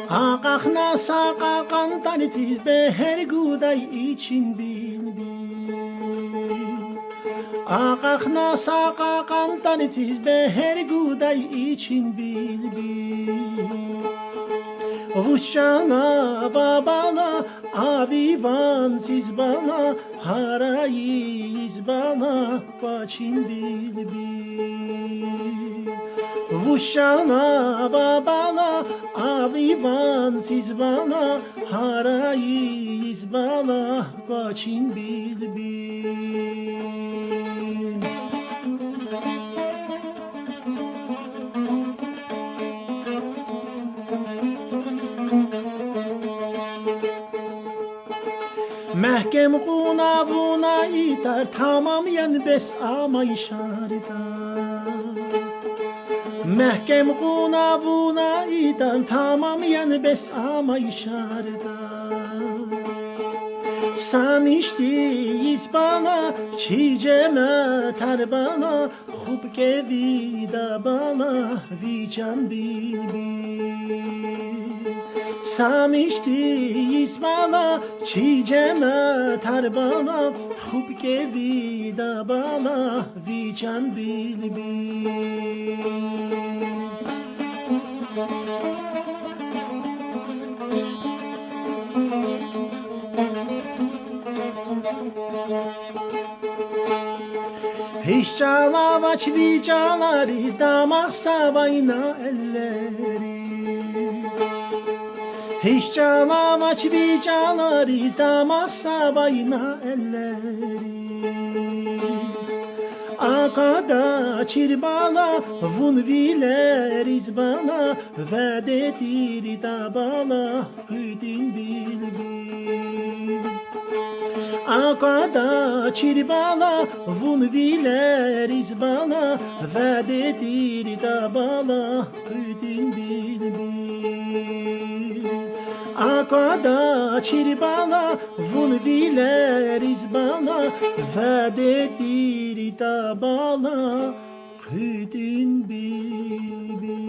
Akakna sakakan tanitiz beher guday için bilbil. Akakna sakakan tanitiz beher guday için bilbil. Vuşana babana avivan siz bana harayiz bana kaçın bilbil. Vuşana babana avivan siz bana harayiz bana kaçın bilbil. Mehkem kuna buna iter tamamen bes ama işareta. Mehkem kuna buna iter tamamen bes ama işareta. Samiştiyiz bana çiceme ter bana hub ke vida bana vican bilbil. Samiştiyiz bana çiceme ter bana hub ke vida bana vican bilbil. Hiç çalavaç vicanlarız damak sabayına elleriz. Hiç çalavaç vicanlarız damak sabayına elleriz. Akada çirbala vun vileriz bana vededir da bana hüdin bilbil. Akada çirbala vun vileriz bana vededir da bana hüdin bilbil. Akada çirbala vun vileriz bana vededir da bana hüdin bilbil.